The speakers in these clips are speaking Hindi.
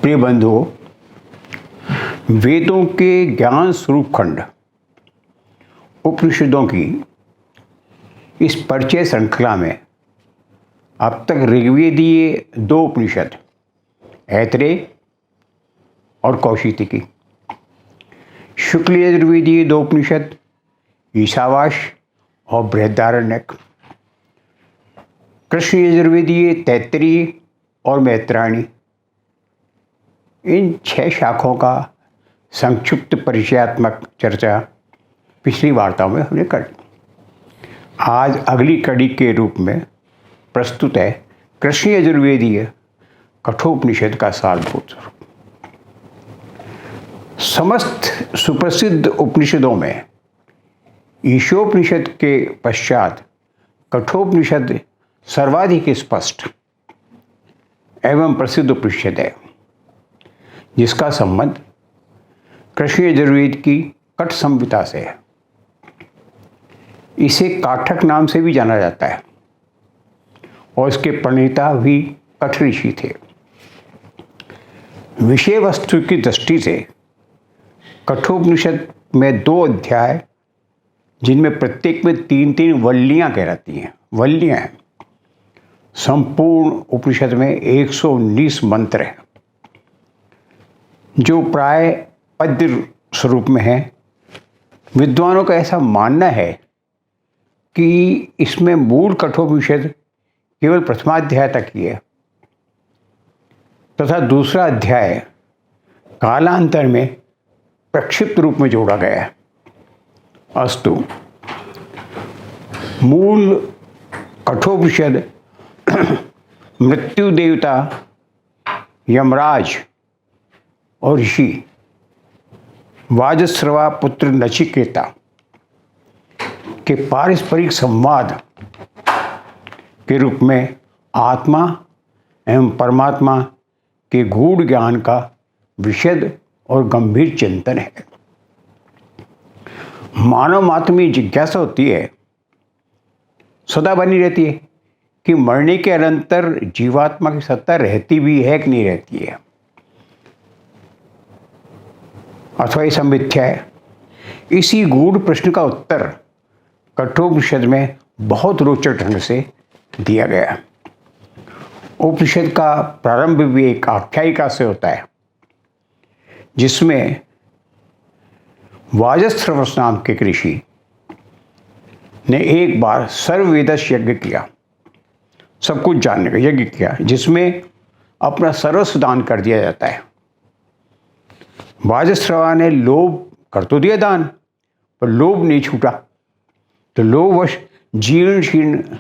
प्रिय बंधुओं, वेदों के ज्ञान स्वरूप खंड उपनिषदों की इस परिचय श्रृंखला में अब तक ऋग्वेदीय दो उपनिषद ऐतरेय और कौशिकी, शुक्ल यजुर्वेदीय दो उपनिषद ईशावास और बृहदारण्यक, कृष्ण यजुर्वेदीय तैत्तिरीय और मैत्रायणी, इन 6 शाखाओं का संक्षिप्त परिचयात्मक चर्चा पिछली वार्ताओं में हमने कर ली। आज अगली कड़ी के रूप में प्रस्तुत है कृष्ण यजुर्वेदीय कठोपनिषद का सारभूत स्वरूप। समस्त सुप्रसिद्ध उपनिषदों में ईशोपनिषद के पश्चात कठोपनिषद सर्वाधिक स्पष्ट एवं प्रसिद्ध उपनिषद है, जिसका संबंध कृष्ण यजुर्वेद की कठ संहिता से है। इसे काठक नाम से भी जाना जाता है और इसके प्रणेता भी कठ ऋषि थे। विषय वस्तु की दृष्टि से कठोपनिषद में 2 अध्याय, जिनमें प्रत्येक में 3-3 वल्लियाँ कहलाती हैं, वल्लियाँ हैं। संपूर्ण उपनिषद में 119 मंत्र हैं, जो प्राय पद्य स्वरूप में है। विद्वानों का ऐसा मानना है कि इसमें मूल कठोपनिषद केवल प्रथमाध्याय तक ही है तथा दूसरा अध्याय कालांतर में प्रक्षिप्त रूप में जोड़ा गया है। अस्तु, मूल कठोपनिषद मृत्यु देवता यमराज और ऋषि वाजश्रवा पुत्र नचिकेता के पारस्परिक संवाद के रूप में आत्मा एवं परमात्मा के गूढ़ ज्ञान का विशद और गंभीर चिंतन है। मानव मात्र में जिज्ञासा होती है, सदा बनी रहती है कि मरने के अनंतर जीवात्मा की सत्ता रहती भी है कि नहीं रहती है, अथवा ये सब मिथ्या है। इसी गूढ़ प्रश्न का उत्तर कठोपनिषद में बहुत रोचक ढंग से दिया गया है। उपनिषद का प्रारंभ भी एक आख्यायिका से होता है, जिसमें वाजश्रवस नाम के ऋषि ने एक बार सर्ववेदस यज्ञ किया, सब कुछ जानने का यज्ञ किया, जिसमें अपना सर्वस्व दान कर दिया जाता है। वाजश्रवा ने लोभ कर तो दिया दान, पर लोभ नहीं छूटा, तो लोभवश जीर्ण शीर्ण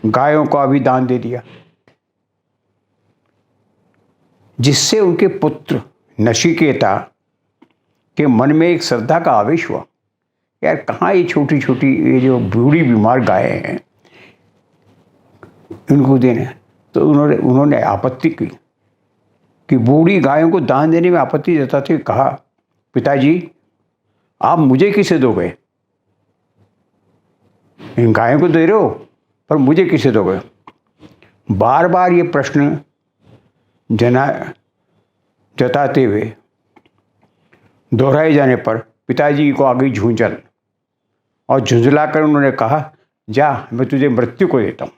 गायों का भी दान दे दिया, जिससे उनके पुत्र नचिकेता के मन में एक श्रद्धा का आवेश हुआ। यार, कहाँ ये छोटी छोटी ये जो बूढ़ी बीमार गायें हैं, इनको देने। तो उन्होंने आपत्ति की कि बूढ़ी गायों को दान देने में आपत्ति जताते हुए कहा, पिताजी, आप मुझे किसे दोगे? इन गायों को दे रहे हो, पर मुझे किसे दोगे? बार बार ये प्रश्न जताते हुए दोहराए जाने पर पिताजी को आ गई झुंझल, और झुंझलाकर उन्होंने कहा, जा, मैं तुझे मृत्यु को देता हूँ।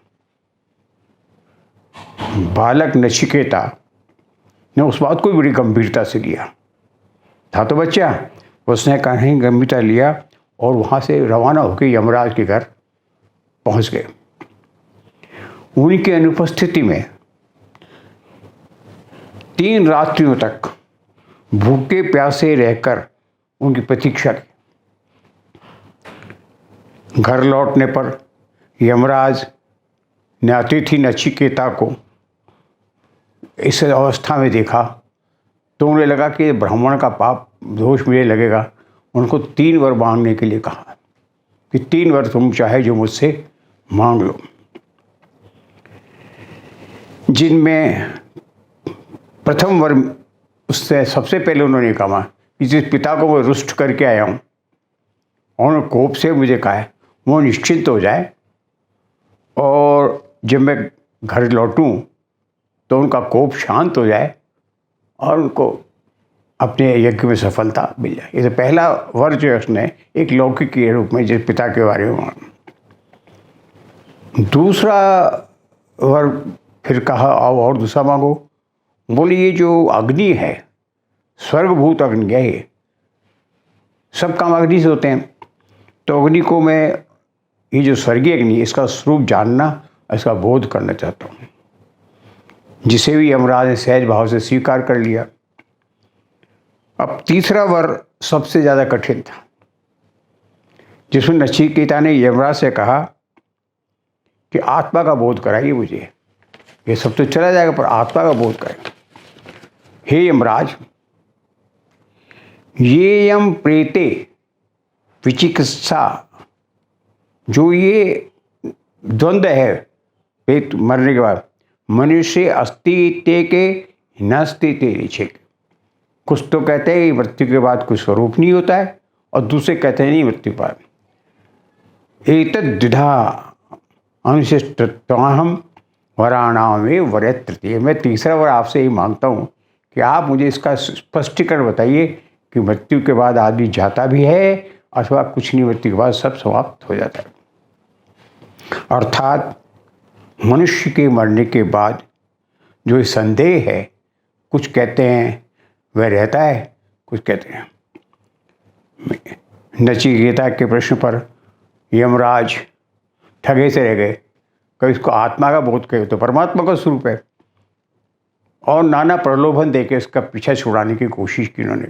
बालक नचिकेता ने उस बात को बड़ी गंभीरता से लिया। था तो बच्चा, उसने कहीं गंभीरता लिया और वहाँ से रवाना होकर यमराज के घर पहुँच गए। उनकी अनुपस्थिति में 3 रात्रियों तक भूखे प्यासे रहकर उनकी प्रतीक्षा की। घर लौटने पर यमराज ने अतिथि नचिकेता को इस अवस्था में देखा, तो उन्हें लगा कि ब्राह्मण का पाप दोष मुझे लगेगा। उनको 3 वर मांगने के लिए कहा कि 3 वर तुम चाहे जो मुझसे मांग लो, जिनमें प्रथम वर उससे सबसे पहले उन्होंने कहा कि जिस पिता को मैं रुष्ट करके आया हूँ और कोप से मुझे कहा है वो निश्चिंत हो जाए, और जब मैं घर लौटूं तो उनका कोप शांत हो जाए और उनको अपने यज्ञ में सफलता मिल जाए। ये तो पहला वर जो है उसने एक लौकिक के रूप में जिस पिता के बारे में माना। दूसरा वर फिर कहा आओ और दूसरा मांगो। बोले ये जो अग्नि है, स्वर्गभूत अग्नि है, ये सब काम अग्नि से होते हैं, तो अग्नि को मैं ये जो स्वर्गीय अग्नि इसका स्वरूप जानना, इसका बोध करना चाहता हूँ। जिसे भी यमराज ने सहज भाव से स्वीकार कर लिया। अब तीसरा वर सबसे ज़्यादा कठिन था, जिसमें नचिकेता ने यमराज से कहा कि आत्मा का बोध कराइए मुझे, ये सब तो चला जाएगा पर आत्मा का बोध कराइए। हे यमराज, ये यम प्रेते विचिकित्सा, जो ये द्वंद्व है पेट मरने के बाद, मनुष्य अस्तित्व के नास्ति तेरे छेक। कुछ तो कहते हैं मृत्यु के बाद कोई स्वरूप नहीं होता है, और दूसरे कहते हैं नहीं मृत्यु के बाद। एतद् द्विधा अनुशिष्टत्वाहम वराणाम में वर तृतीय। मैं तीसरा वर आपसे ही मांगता हूँ कि आप मुझे इसका स्पष्टीकरण बताइए कि मृत्यु के बाद आदमी जाता भी है अथवा कुछ नहीं, मृत्यु के बाद सब समाप्त हो जाता है। अर्थात मनुष्य के मरने के बाद जो संदेह है, कुछ कहते हैं वह रहता है, कुछ कहते हैं। नचिकेता के प्रश्न पर यमराज ठगे से रह गए। कभी इसको आत्मा का बोध कहे तो परमात्मा का स्वरूप है, और नाना प्रलोभन देके इसका पीछा छुड़ाने की कोशिश की उन्होंने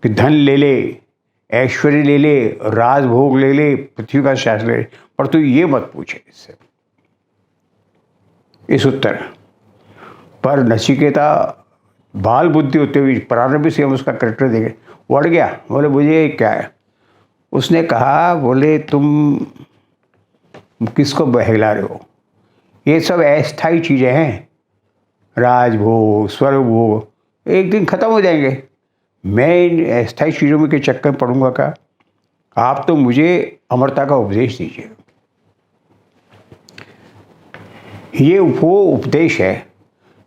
कि धन ले ले, ऐश्वर्य ले ले, राजभोग ले ले, पृथ्वी का शासन ले ले, पर तू ये मत पूछे इससे। इस उत्तर पर नचिकेता बाल बुद्धि होते हुए प्रारंभ से हम उसका करेक्टर देखे बढ़ गया। बोले मुझे क्या है, उसने कहा बोले तुम किसको बहला रहे हो, ये सब अस्थायी चीज़ें हैं, राजभोग स्वर्गभोग एक दिन ख़त्म हो जाएंगे, मैं इन अस्थायी चीज़ों में के चक्कर में पड़ूंगा क्या? आप तो मुझे अमरता का उपदेश दीजिए। ये वो उपदेश है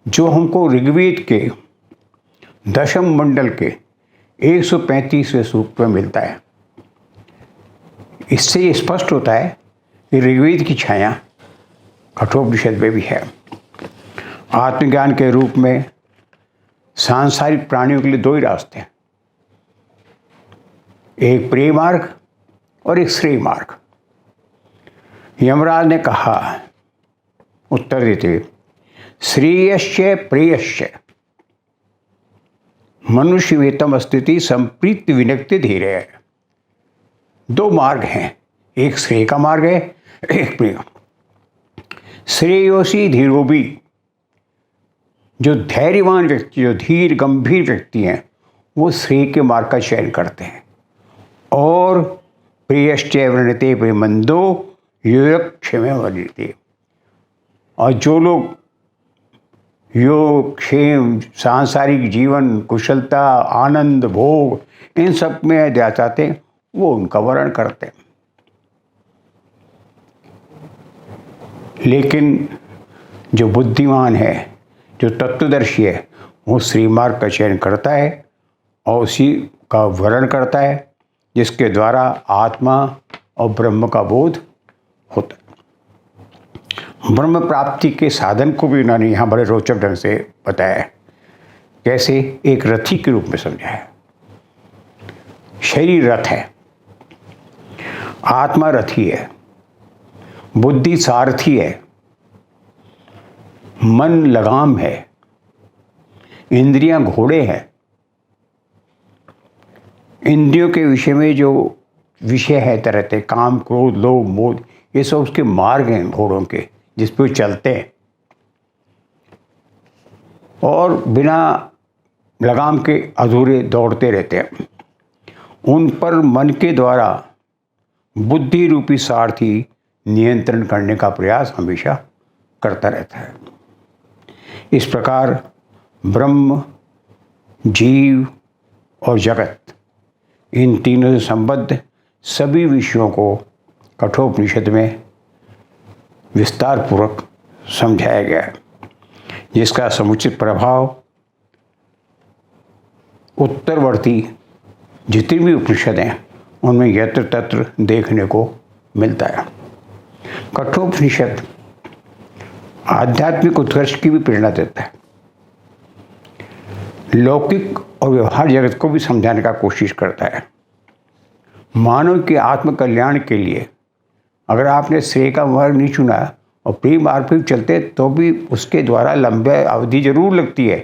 जो हमको ऋग्वेद के दशम मंडल के 135वें सूक्त में मिलता है। इससे ये स्पष्ट होता है कि ऋग्वेद की छाया कठोपनिषद में भी है। आत्मज्ञान के रूप में सांसारिक प्राणियों के लिए दो ही रास्ते हैं, एक प्रेय मार्ग और एक श्रेय मार्ग। यमराज ने कहा उत्तर देते हुए, श्रेयश्च प्रेयश्च मनुष्य वेतम स्थिति संप्रीत विनक्ति धीरे है। दो मार्ग हैं, एक श्रेय का मार्ग है, एक प्रेय। श्रेयोसी धीरोबी, जो धैर्यवान व्यक्ति, जो धीर गंभीर व्यक्ति हैं, वो श्रेय के मार्ग का चयन करते हैं। और प्रियश्च वृणते प्रेमंदो योगक्षेम वर्णिते, और जो लोग योग क्षेम सांसारिक जीवन कुशलता आनंद भोग इन सब में जा चाहते हैं, वो उनका वर्णन करते हैं। लेकिन जो बुद्धिमान है, जो तत्वदर्शी है, वो श्रीमार्ग का चयन करता है और उसी का वर्णन करता है, जिसके द्वारा आत्मा और ब्रह्म का बोध होता है। ब्रह्म प्राप्ति के साधन को भी उन्होंने यहाँ बड़े रोचक ढंग से बताया है। कैसे? एक रथी के रूप में समझा है। शरीर रथ है, आत्मा रथी है, बुद्धि सारथी है, मन लगाम है, इंद्रियां घोड़े हैं। इंद्रियों के विषय में जो विषय है तरह तरह काम क्रोध लोभ मोह, ये सब उसके मार्ग हैं घोड़ों के, जिस पर चलते हैं और बिना लगाम के अधूरे दौड़ते रहते हैं। उन पर मन के द्वारा बुद्धि रूपी सारथी नियंत्रण करने का प्रयास हमेशा करता रहता है। इस प्रकार ब्रह्म, जीव और जगत, इन तीनों से संबद्ध सभी विषयों को कठोपनिषद में विस्तार पूर्वक समझाया गया है, जिसका समुचित प्रभाव उत्तरवर्ती जितनी भी उपनिषद हैं उनमें यत्र तत्र देखने को मिलता है। कठोपनिषद आध्यात्मिक उत्कर्ष की भी प्रेरणा देता है, लौकिक और व्यवहार जगत को भी समझाने का कोशिश करता है। मानव के आत्मकल्याण के लिए अगर आपने श्रेय का मार्ग नहीं चुना और प्रेम मार्ग पर चलते तो भी उसके द्वारा लंबे अवधि जरूर लगती है,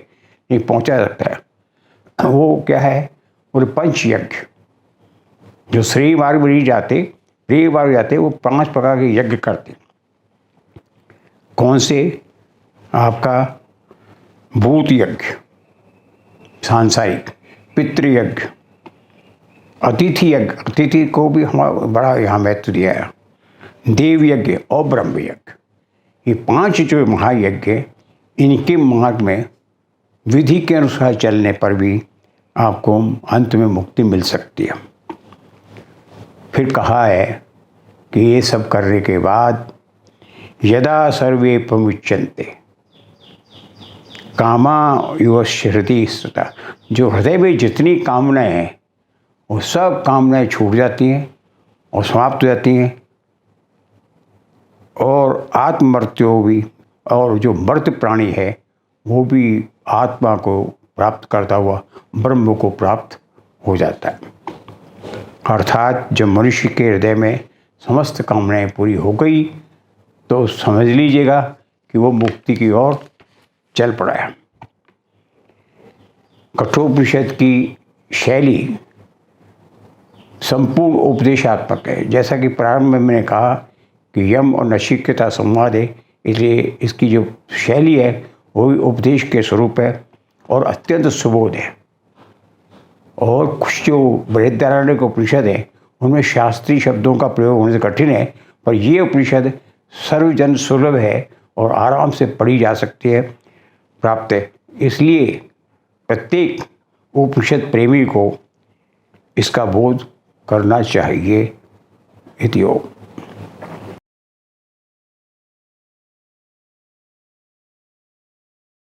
नहीं पहुंचा जाता है। वो क्या है, बोले पंचयज्ञ। जो श्रेय मार्ग में नहीं जाते, प्रेम मार्ग जाते, वो 5 प्रकार के यज्ञ करते। कौन से? आपका भूत यज्ञ, सांसारिक, पितृयज्ञ, अतिथि यज्ञ, अतिथि को भी हमारा बड़ा यहाँ महत्व दिया है, देव यज्ञ और ब्रह्म यज्ञ। ये 5 जो महायज्ञ, इनके मार्ग में विधि के अनुसार चलने पर भी आपको अंत में मुक्ति मिल सकती है। फिर कहा है कि ये सब करने के बाद यदा सर्वे प्रमुच्यन्ते कामा युवस्य हृदय स्थिता, जो हृदय में जितनी कामनाएं हैं वो सब कामनाएं छूट जाती हैं और समाप्त हो जाती हैं, और आत्ममृत्यु भी, और जो मर्त प्राणी है वो भी आत्मा को प्राप्त करता हुआ ब्रह्म को प्राप्त हो जाता है। अर्थात जब मनुष्य के हृदय में समस्त कामनाएं पूरी हो गई तो समझ लीजिएगा कि वो मुक्ति की ओर चल पड़ा है। कठोपनिषद की शैली संपूर्ण उपदेशात्मक है। जैसा कि प्रारंभ में मैंने कहा कि यम और नचिकेता संवाद है, इसलिए इसकी जो शैली है वो भी उपदेश के स्वरूप है और अत्यंत सुबोध है। और कुछ जो बृहदारण्यक उपनिषद है उनमें शास्त्रीय शब्दों का प्रयोग होने से कठिन है, पर ये उपनिषद सर्वजन सुलभ है और आराम से पढ़ी जा सकती है, प्राप्त है। इसलिए प्रत्येक उपनिषद प्रेमी को इसका बोध करना चाहिए। इति ओम।